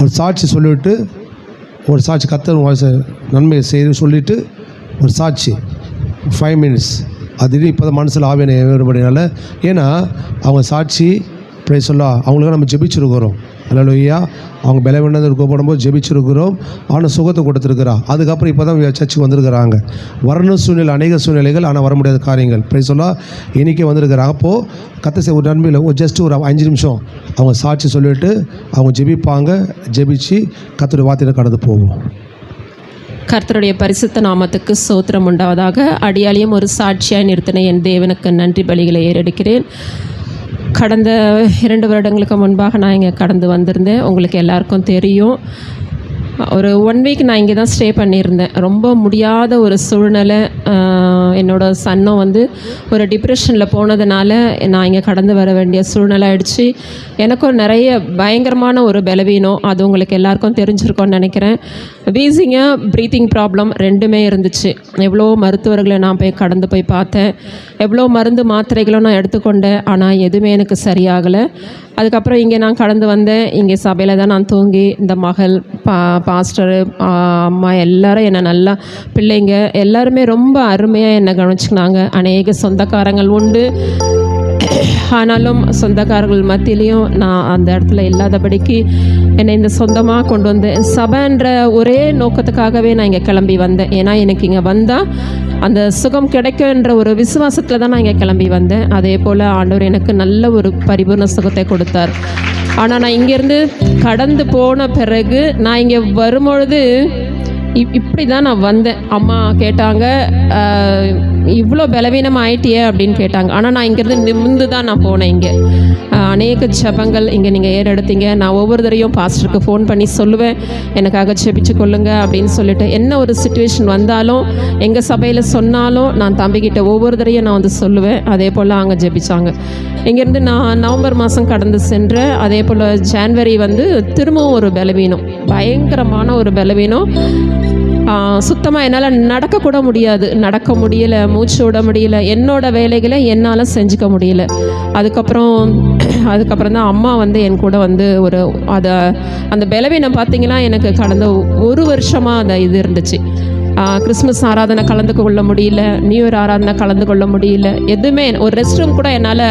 ஒரு சாட்சி சொல்லிவிட்டு, ஒரு சாட்சி கர்த்தர் நன்மையை செய்து சொல்லிவிட்டு ஒரு சாட்சி 5 மினிட்ஸ் அது இப்போ தான் மனசில் ஆவியான வேறுபடினால. ஏன்னா அவங்க சாட்சி அவங்களுக்கு நம்ம ஜெபிச்சிருக்கிறோம். அல்லேலூயா. அவங்க பலவீனத்தை போடும்போது ஜெபிச்சிருக்கிறோம். ஆனால் சுகத்தை கொடுத்துருக்குறா. அதுக்கப்புறம் இப்போ தான் சர்ச்சுக்கு வந்திருக்கிறாங்க. வரணும் சூழ்நிலை, அநேக சூழ்நிலைகள், ஆனால் வர முடியாத காரியங்கள் இன்றைக்கி வந்திருக்கிறாங்க. அப்போது கர்த்தர் ஒரு நன்மையில் ஜஸ்ட் ஒரு 5 நிமிஷம் அவங்க சாட்சி சொல்லிவிட்டு அவங்க ஜெபிப்பாங்க. ஜெபிச்சு கர்த்தருடைய வார்த்தையை கடந்து போவோம். கர்த்தருடைய பரிசுத்த நாமத்துக்கு ஸ்தோத்திரம் உண்டாவதாக. அடியாலையும் ஒரு சாட்சியாய் நிறுத்தின என் தேவனுக்கு நன்றி பலிகளை ஏறெடுக்கிறேன். கடந்த 2 வருடங்களுக்கு முன்பாக நான் இங்கே கடந்து வந்திருந்தேன். உங்களுக்கு எல்லாருக்கும் தெரியும். ஒரு 1 வீக் நான் இங்கே தான் ஸ்டே பண்ணியிருந்தேன். ரொம்ப முடியாத ஒரு சூழ்நிலை. என்னோடய சன்னும் ஒரு டிப்ரெஷனில் போனதுனால நான் இங்கே கடந்து வர வேண்டிய சூழ்நிலை ஆயிடுச்சு. எனக்கும் நிறைய பயங்கரமான ஒரு பலவீனம், அது உங்களுக்கு எல்லாருக்கும் தெரிஞ்சிருக்கோன்னு நினைக்கிறேன். வீசிங்க, ப்ரீத்திங் ப்ராப்ளம் 2மே இருந்துச்சு. எவ்வளோ மருத்துவர்களை நான் கடந்து போய் பார்த்தேன். எவ்வளோ மருந்து மாத்திரைகளும் நான் எடுத்துக்கொண்டேன். ஆனால் எதுவுமே எனக்கு சரியாகலை. அதுக்கப்புறம் இங்கே நான் கடந்து வந்தேன். இங்கே சபையில் தான் நான் தூங்கி இந்த மகள் பாஸ்டரு அம்மா எல்லாரும் என்னை நல்லா, பிள்ளைங்க எல்லாருமே ரொம்ப அருமையாக என்னை கவனிச்சுக்கினாங்க. அநேக சொந்தக்காரங்கள் உண்டு. ஆனாலும் சொந்தக்காரர்கள் மத்தியிலையும் நான் அந்த இடத்துல இல்லாதபடிக்கு என்னை இந்த சொந்தமாக கொண்டு வந்தேன். சபைன்ற ஒரே நோக்கத்துக்காகவே நான் இங்கே கிளம்பி வந்தேன். ஏன்னா எனக்கு இங்கே வந்தால் அந்த சுகம் கிடைக்குன்ற ஒரு விசுவாசத்தில் தான் நான் இங்கே கிளம்பி வந்தேன். அதே போல் ஆண்டவர் எனக்கு நல்ல ஒரு பரிபூர்ண சுகத்தை கொடுத்தார். ஆனால் நான் இங்கேருந்து கடந்து போன பிறகு நான் இங்கே வரும்பொழுது இப்படி தான் நான் வந்தேன். அம்மா கேட்டாங்க, இவ்வளோ பலவீனம் ஆயிட்டியே அப்படின்னு கேட்டாங்க. ஆனால் நான் இங்கேருந்து நிமிர்ந்து தான் நான் போனேன். இங்கே அநேக ஜெபங்கள் இங்கே நீங்கள் ஏறெடுத்தீங்க. நான் ஒவ்வொரு தடையும் பாஸ்டருக்கு ஃபோன் பண்ணி சொல்லுவேன், எனக்காக ஜெபிச்சு கொள்ளுங்க அப்படின்னு சொல்லிட்டு. என்ன ஒரு சிச்சுவேஷன் வந்தாலும் எங்கள் சபையில் சொன்னாலும் நான் தம்பிக்கிட்ட ஒவ்வொரு தடையும் நான் சொல்லுவேன். அதே போல் அங்கே ஜெபிச்சாங்க. இங்கேருந்து நான் நவம்பர் மாதம் கடந்து சென்றேன். அதே போல் ஜான்வரி திரும்பவும் ஒரு பலவீனம், பயங்கரமான ஒரு பலவீனம். சுத்தமாக என்னால் நடக்கக்கூட முடியாது, நடக்க முடியலை, மூச்சு விட முடியல, என்னோடய வேலைகளை என்னால் செஞ்சுக்க முடியல. அதுக்கப்புறம் தான் அம்மா என் கூட ஒரு அந்த பலவீனம் பார்த்திங்கன்னா எனக்கு கடந்த 1 வருஷமாக அந்த இது இருந்துச்சு. கிறிஸ்மஸ் ஆராதனை கலந்து கொள்ள முடியல, நியூ இயர் ஆராதனை கலந்து கொள்ள முடியல, எதுவுமே. ஒரு ரெஸ்ட் ரூம் கூட என்னால்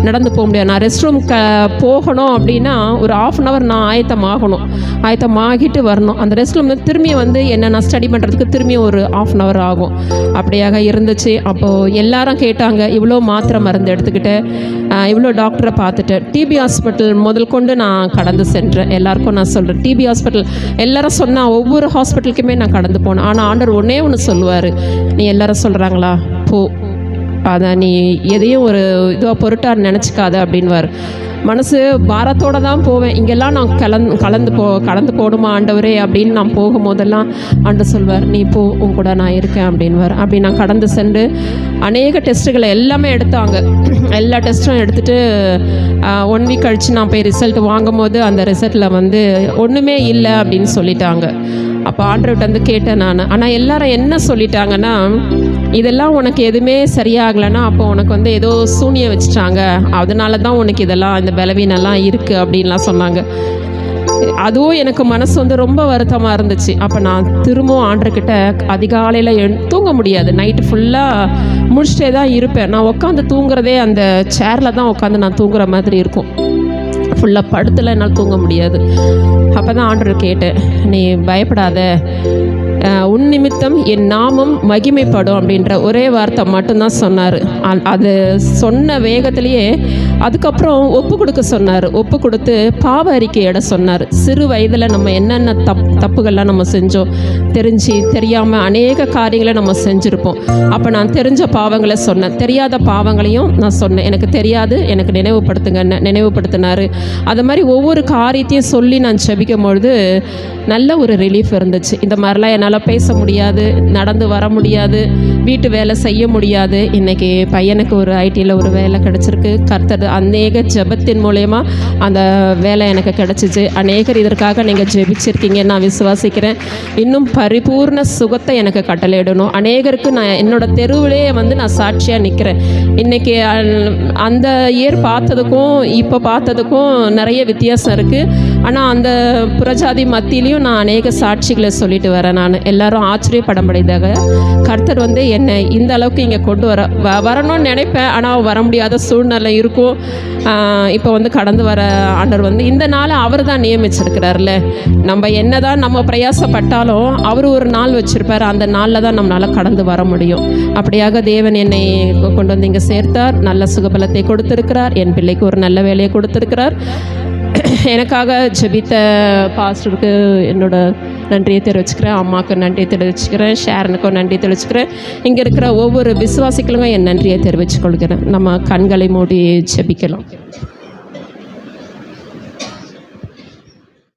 நடந்து போக முடியாது. நான் ரெஸ்ட் ரூம் போகணும் அப்படின்னா ஒரு 1/2 hour நான் ஆயத்தமாகிட்டு வரணும். அந்த ரெஸ்ட் ரூம் திரும்பி என்ன நான் ஸ்டடி பண்ணுறதுக்கு திரும்பி ஒரு 1/2 hour ஆகும். அப்படியாக இருந்துச்சு. அப்போது எல்லாரும் கேட்டாங்க, இவ்வளோ மாத்திரை மருந்து எடுத்துக்கிட்டு, இவ்வளோ டாக்டரை பார்த்துட்டேன். டிபி ஹாஸ்பிட்டல் முதல் கொண்டு நான் கடந்து சென்றேன். எல்லாருக்கும் நான் சொல்கிறேன், டிபி ஹாஸ்பிட்டல் எல்லாரும் சொன்னால் ஒவ்வொரு ஹாஸ்பிட்டலுக்குமே நான் கடந்து போனேன். ஆனால் ஆண்டவர் ஒன்று சொல்லுவார், நீ எல்லாரும் சொல்கிறாங்களா போ, அதை நீ எதையும் ஒரு இதுவாக பொருட்டாக நினச்சிக்காத அப்படின்வார். மனசு பாரத்தோடு தான் போவேன். இங்கெல்லாம் நான் கலந்து போடுமா ஆண்டவரே அப்படின்னு நான் போகும்போதெல்லாம் ஆண்டு சொல்வார், நீ போ, உன் கூட நான் இருக்கேன் அப்படின்வார். அப்படி நான் கடந்து சென்று அநேக டெஸ்ட்டுகளை எல்லாமே எடுத்தாங்க. எல்லா டெஸ்ட்டும் எடுத்துகிட்டு 1 வீக் கழித்து நான் போய் ரிசல்ட் வாங்கும் போது அந்த ரிசல்ட்டில் ஒன்றுமே இல்லை அப்படின்னு சொல்லிட்டாங்க. அப்போ ஆண்டவர்கிட்ட கேட்டேன் நான். ஆனால் எல்லாரும் என்ன சொல்லிட்டாங்கன்னா, இதெல்லாம் உனக்கு எதுவுமே சரியாகலைன்னா அப்போ உனக்கு ஏதோ சூனியை வச்சுட்டாங்க, அதனால தான் உனக்கு இதெல்லாம் இந்த பலவீனெல்லாம் இருக்குது அப்படின்லாம் சொன்னாங்க. அதுவும் எனக்கு மனசு ரொம்ப வருத்தமாக இருந்துச்சு. அப்போ நான் திரும்பவும் ஆண்டர்கிட்ட அதிகாலையில் தூங்க முடியாது, நைட்டு ஃபுல்லாக முடிச்சிட்டே தான் இருப்பேன். நான் உட்காந்து தூங்குறதே அந்த சேரில் தான் உட்காந்து நான் தூங்குற மாதிரி இருக்கும். ஃபுல்லாக படுத்தில் என்னால் தூங்க முடியாது. அப்போ தான் ஆண்டவர் கேட்டேன், நீ பயப்படாத, உன் நிமித்தம் என் நாமம் மகிமைப்படும் அப்படின்ற ஒரே வார்த்தை மட்டும்தான் சொன்னார். அது சொன்ன வேகத்திலேயே அதுக்கப்புறம் ஒப்பு கொடுக்க சொன்னார். ஒப்பு கொடுத்து பாவ அறிக்கையிட சொன்னார். சிறு வயதில் நம்ம என்னென்ன தப்புகள்லாம் நம்ம செஞ்சோம், தெரியாமல் அநேக காரியங்களை நம்ம செஞ்சுருப்போம். அப்போ நான் தெரிஞ்ச பாவங்களை சொன்னேன், தெரியாத பாவங்களையும் நான் சொன்னேன். எனக்கு தெரியாது, எனக்கு நினைவுபடுத்தினார். அது மாதிரி ஒவ்வொரு காரியத்தையும் சொல்லி நான் ஜெபிக்கும் பொழுது நல்ல ஒரு ரிலீஃப் இருந்துச்சு. இந்த மாதிரிலாம் என்னால் பேச முடியாது, நடந்து வர முடியாது, வீட்டு வேலை செய்ய முடியாது. இன்றைக்கி பையனுக்கு ஒரு ஐடியில் ஒரு வேலை கிடச்சிருக்கு. கர்த்தர் அநேக ஜெபத்தின் மூலயமா அந்த வேலை எனக்கு கிடச்சிச்சு. அநேகர் இதற்காக நீங்கள் ஜெபிச்சிருக்கீங்க நான் விசுவாசிக்கிறேன். இன்னும் பரிபூர்ண சுகத்தை எனக்கு கட்டளையிடணும். அநேகருக்கு நான் என்னோட தெருவிலே வந்து நான் சாட்சியாக நிற்கிறேன். இன்றைக்கி அந்த இயர் பார்த்ததுக்கும் இப்போ பார்த்ததுக்கும் நிறைய வித்தியாசம் இருக்குது. ஆனால் அந்த புறஜாதி மத்தியிலையும் நான் அநேக சாட்சிகளை சொல்லிட்டு வரேன். நான் எல்லாரும் ஆச்சரியப்படம்படிதாக கர்த்தர் வந்து என்னை இந்த அளவுக்கு இங்கே கொண்டு வரணும்னு நினைப்பேன். ஆனால் வர முடியாத சூழ்நிலை இருக்கும். இப்போ வந்து கடந்து வர ஆண்டவர் வந்து இந்த நாளை அவர் தான் நியமிச்சிருக்கிறார்ல. நம்ம என்ன தான் நம்ம பிரயாசப்பட்டாலும் அவர் ஒரு நாள் வச்சுருப்பார். அந்த நாளில் தான் நம்மளால் கடந்து வர முடியும். அப்படியாக தேவன் என்னை கொண்டு வந்து இங்கே சேர்த்தார். நல்ல சுகபலத்தை கொடுத்திருக்கிறார். என் பிள்ளைக்கு ஒரு நல்ல வேலையை கொடுத்திருக்கிறார். எனக்காக ஜெபித்த பாஸ்டருக்கு என்னோட நன்றியை தெரிவிச்சுக்கிறேன். அம்மாவுக்கு நன்றியை தெரிவிச்சுக்கிறேன். ஷேரனுக்கும் நன்றி தெரிவிச்சுக்கிறேன். இங்கே இருக்கிற ஒவ்வொரு விசுவாசிகளுக்கும் என் நன்றியை தெரிவித்துக் கொள்கிறேன். நம்ம கண்களை மூடி ஜெபிக்கலாம்.